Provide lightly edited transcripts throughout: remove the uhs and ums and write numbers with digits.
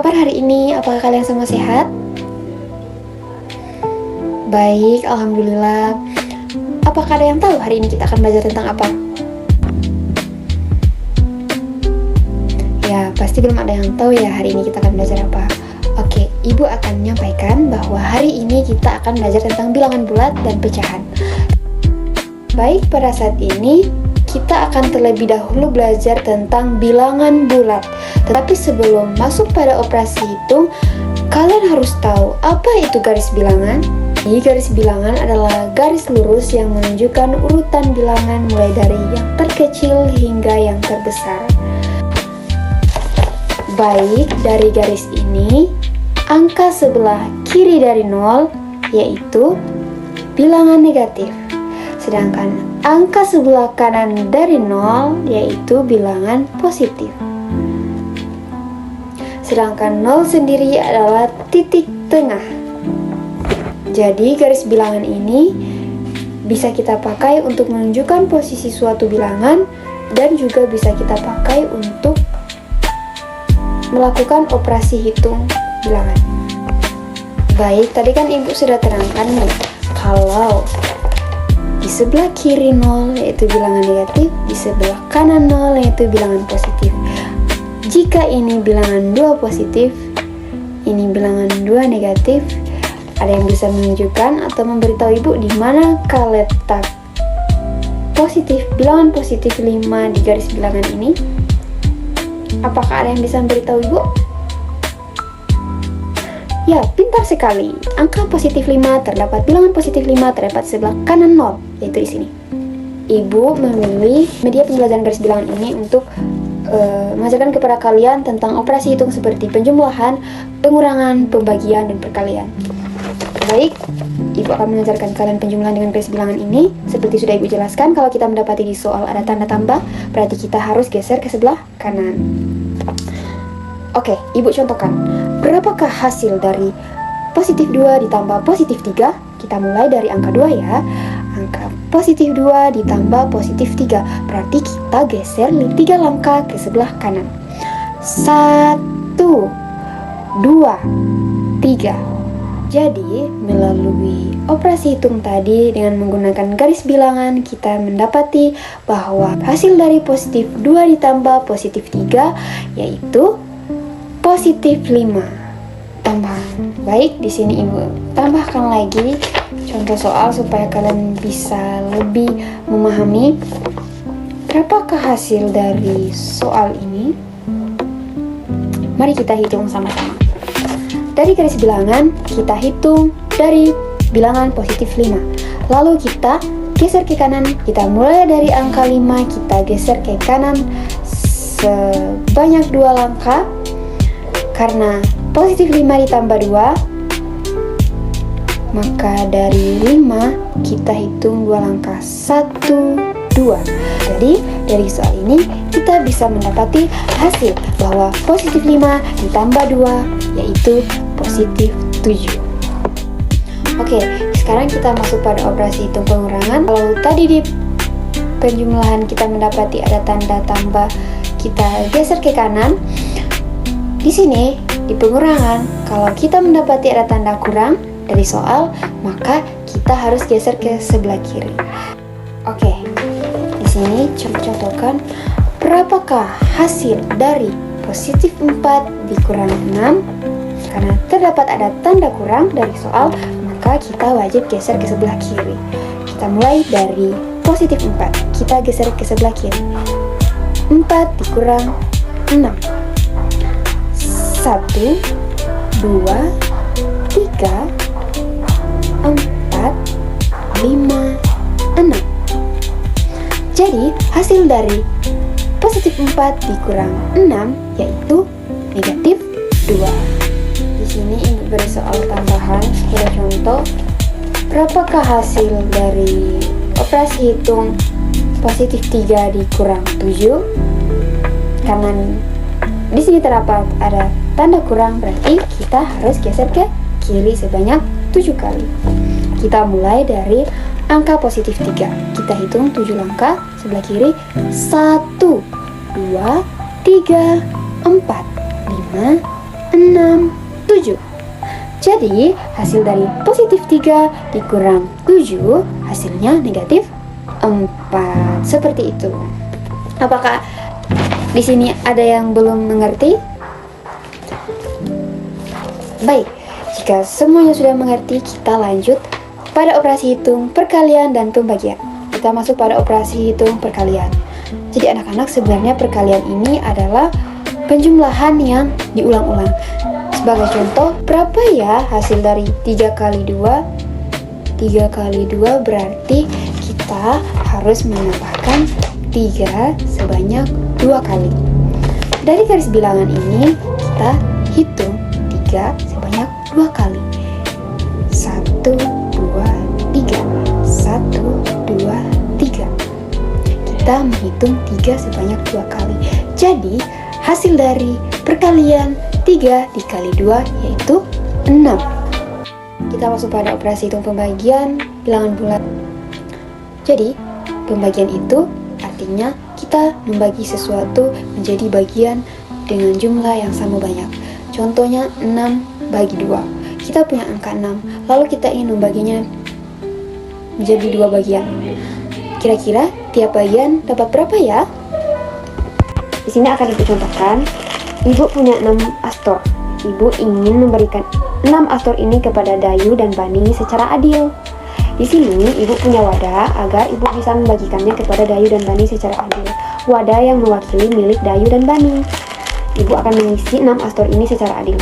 kabar hari ini? Apakah kalian semua sehat? Baik, alhamdulillah. Apakah ada yang tahu hari ini kita akan belajar tentang apa? Ya, pasti belum ada yang tahu ya hari ini kita akan belajar apa. Oke, Ibu akan menyampaikan bahwa hari ini kita akan belajar tentang bilangan bulat dan pecahan. Baik, pada saat ini kita akan terlebih dahulu belajar tentang bilangan bulat. Tetapi sebelum masuk pada operasi hitung, kalian harus tahu apa itu garis bilangan. Jadi garis bilangan adalah garis lurus yang menunjukkan urutan bilangan mulai dari yang terkecil hingga yang terbesar. Baik, dari garis ini, angka sebelah kiri dari 0 yaitu bilangan negatif. Sedangkan angka sebelah kanan dari 0 yaitu bilangan positif. Sedangkan 0 sendiri adalah titik tengah. Jadi garis bilangan ini bisa kita pakai untuk menunjukkan posisi suatu bilangan dan juga bisa kita pakai untuk melakukan operasi hitung bilangan. Baik, tadi kan Ibu sudah terangkan nih, kalau di sebelah kiri 0 yaitu bilangan negatif, di sebelah kanan 0 yaitu bilangan positif. Jika ini bilangan 2 positif, ini bilangan 2 negatif, ada yang bisa menunjukkan atau memberitahu Ibu di manakah letak positif, bilangan positif 5 di garis bilangan ini? Apakah ada yang bisa memberitahu Ibu? Ya, pintar sekali. Angka positif 5 terdapat bilangan positif 5 terdapat sebelah kanan 0, yaitu di sini. Ibu memilih media pembelajaran garis bilangan ini untuk mengajarkan kepada kalian tentang operasi hitung seperti penjumlahan, pengurangan, pembagian, dan perkalian. Baik, Ibu akan mengajarkan kalian penjumlahan dengan garis bilangan ini. Seperti sudah Ibu jelaskan, kalau kita mendapati di soal ada tanda tambah, berarti kita harus geser ke sebelah kanan. Oke, Ibu contohkan. Berapakah hasil dari positif 2 ditambah positif 3? Kita mulai dari angka 2 ya. Angka positif 2 ditambah positif 3. Berarti kita geser 3 langkah ke sebelah kanan. 1, 2, 3. Jadi, melalui operasi hitung tadi dengan menggunakan garis bilangan, kita mendapati bahwa hasil dari positif 2 ditambah positif 3 yaitu positif 5. Tambahan. Baik, di sini Ibu tambahkan lagi contoh soal supaya kalian bisa lebih memahami berapakah hasil dari soal ini. Mari kita hitung sama-sama. Dari garis bilangan, kita hitung dari bilangan positif 5. Lalu kita geser ke kanan, kita mulai dari angka 5, kita geser ke kanan sebanyak 2 langkah. Karena positif 5 ditambah 2, maka dari 5 kita hitung 2 langkah, 1, 2. Jadi dari soal ini kita bisa mendapati hasil bahwa positif 5 ditambah 2 yaitu positif 7. Oke, sekarang kita masuk pada operasi hitung pengurangan. Kalau tadi di penjumlahan kita mendapati ada tanda tambah, kita geser ke kanan. Di sini, di pengurangan, kalau kita mendapati ada tanda kurang dari soal, maka kita harus geser ke sebelah kiri. Oke, di sini contohkan berapakah hasil dari positif 4 dikurang 6. Karena terdapat ada tanda kurang dari soal, maka kita wajib geser ke sebelah kiri. Kita mulai dari positif 4, kita geser ke sebelah kiri. 4 dikurang 6. 1, 2, 3, 4, 5, 6. Jadi hasil dari positif 4 dikurang 6 yaitu negatif 2. Di sini Ibu beri soal tambahan sebagai contoh. Berapakah hasil dari operasi hitung positif 3 dikurang 7? Karena di sini terdapat ada tanda kurang, berarti kita harus geser ke kiri sebanyak 7 kali. Kita mulai dari angka positif 3. Kita hitung 7 langkah sebelah kiri. 1, 2, 3, 4, 5, 6, Jadi hasil dari positif 3 dikurang 7 hasilnya negatif 4. Seperti itu. Apakah di sini ada yang belum mengerti? Baik, jika semuanya sudah mengerti, kita lanjut pada operasi hitung perkalian dan pembagian. Kita masuk pada operasi hitung perkalian. Jadi anak-anak, sebenarnya perkalian ini adalah penjumlahan yang diulang-ulang. Sebagai contoh, berapa ya hasil dari 3 kali 2? 3 kali 2 berarti kita harus menambahkan 3 sebanyak 2 kali. Dari garis bilangan ini, kita hitung 3 sebanyak 2 kali. 1, 2, 3. 1, 2, 3. Kita menghitung 3 sebanyak 2 kali. Jadi, hasil dari perkalian 3 dikali 2 yaitu 6. Kita masuk pada operasi hitung pembagian bilangan bulat. Jadi, pembagian itu artinya kita membagi sesuatu menjadi bagian dengan jumlah yang sama banyak. Contohnya 6 bagi 2. Kita punya angka 6, lalu kita ingin membaginya menjadi 2 bagian. Kira-kira tiap bagian dapat berapa ya? Di sini akan Ibu contohkan. Ibu punya 6 astor. Ibu ingin memberikan 6 astor ini kepada Dayu dan Bani secara adil. Di sini Ibu punya wadah agar Ibu bisa membagikannya kepada Dayu dan Bani secara adil. Wadah yang mewakili milik Dayu dan Bani. Ibu akan mengisi 6 astor ini secara adil.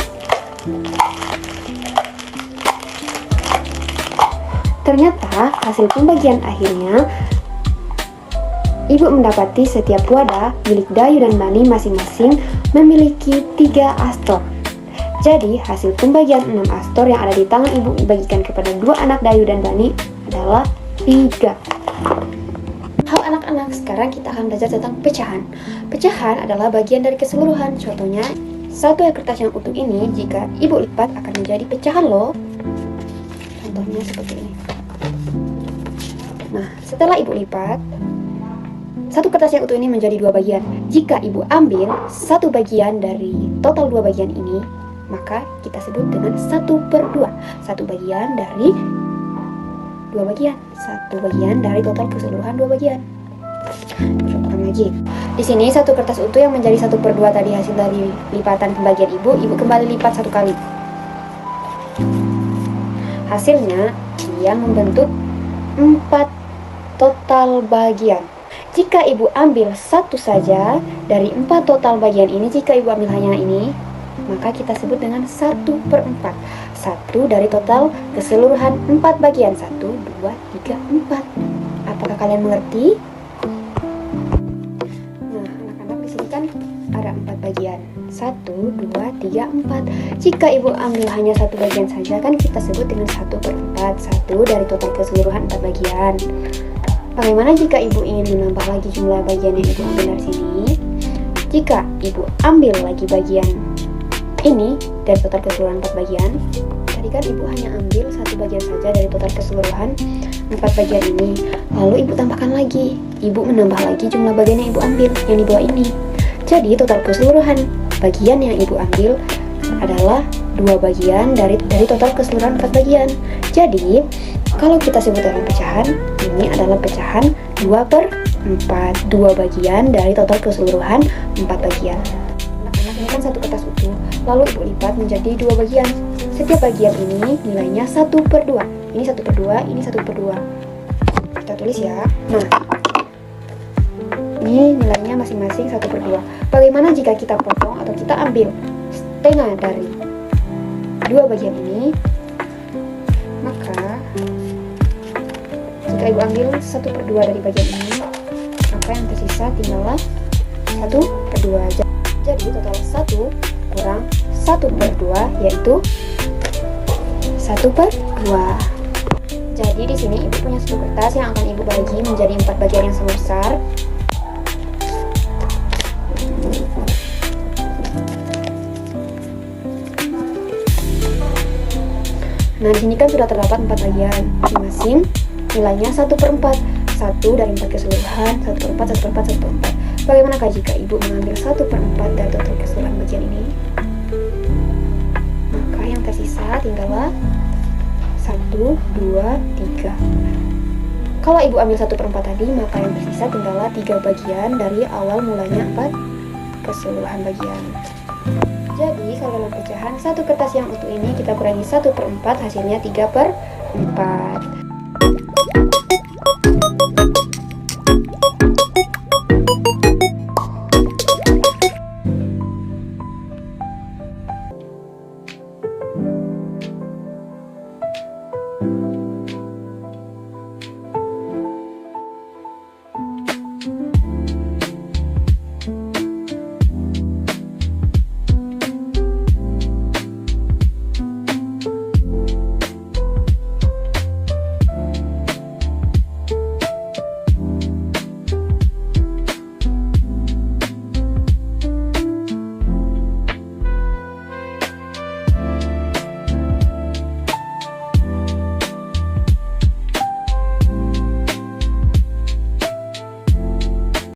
Ternyata hasil pembagian akhirnya Ibu mendapati setiap wadah milik Dayu dan Bani masing-masing memiliki 3 astor. Jadi hasil pembagian 6 astor yang ada di tangan Ibu dibagikan kepada 2 anak Dayu dan Bani adalah 3. Halo anak-anak, sekarang kita akan belajar tentang pecahan. Pecahan adalah bagian dari keseluruhan. Contohnya, satu kertas yang utuh ini jika Ibu lipat akan menjadi pecahan loh. Contohnya seperti ini. Nah, setelah Ibu lipat, satu kertas yang utuh ini menjadi 2 bagian. Jika Ibu ambil satu bagian dari total 2 bagian ini, maka kita sebut dengan 1/2. Satu bagian dari 2 bagian. Satu bagian dari total keseluruhan 2 bagian. Contohkan lagi. Di sini satu kertas utuh yang menjadi 1/2 tadi hasil dari lipatan pembagian Ibu kembali lipat 1 kali. Hasilnya dia membentuk 4 total bagian. Jika Ibu ambil satu saja dari 4 total bagian ini, jika Ibu ambil hanya ini, maka kita sebut dengan 1/4. 1 dari total keseluruhan 4 bagian. 1, 2, 3, 4. Apakah kalian mengerti? Nah, anak-anak di sini kan ada 4 bagian. 1, 2, 3, 4. Jika Ibu ambil hanya satu bagian saja, kan kita sebut dengan 1/4. 1 dari total keseluruhan 4 bagian. Bagaimana jika Ibu ingin menambah lagi jumlah bagian yang Ibu ambil dari sini? Jika Ibu ambil lagi bagian ini dari total keseluruhan 4 bagian, tadi kan Ibu hanya ambil satu bagian saja dari total keseluruhan 4 bagian ini. Lalu Ibu tambahkan lagi, Ibu menambah lagi jumlah bagian yang Ibu ambil yang di bawah ini. Jadi total keseluruhan bagian yang Ibu ambil adalah 2 bagian dari total keseluruhan 4 bagian. Jadi kalau kita sebut dalam pecahan, ini adalah pecahan 2/4. 2 bagian dari total keseluruhan 4 bagian. Anak-anak, ini kan satu kertas utuh, lalu Ibu lipat menjadi 2 bagian. Setiap bagian ini nilainya 1/2. Ini 1/2, ini 1/2. Kita tulis ya. Nah, ini nilainya masing-masing 1/2. Bagaimana jika kita potong atau kita ambil setengah dari 2 bagian ini? Maka jika Ibu ambil 1/2 dari bagian ini, maka yang tersisa tinggallah 1/2. Jadi total 1 kurang 1/2 yaitu 1/2. Jadi di sini Ibu punya satu kertas yang akan Ibu bagi menjadi 4 bagian yang sama besar. Nah, di sini kan sudah terdapat 4 bagian, masing-masing nilainya 1/4. 1 dari 4 keseluruhan, 1/4, 1/4, 1/4. Bagaimanakah jika Ibu mengambil 1/4 dari total keseluruhan bagian ini? Maka yang tersisa tinggallah adalah 1, 2, 3. Kalau ibu ambil 1/4 tadi, maka yang tersisa tinggallah 3 bagian dari awal mulanya 4 keseluruhan bagian. Jadi kalau dalam pecahan, satu kertas yang utuh ini kita kurangi 1/4, hasilnya 3/4.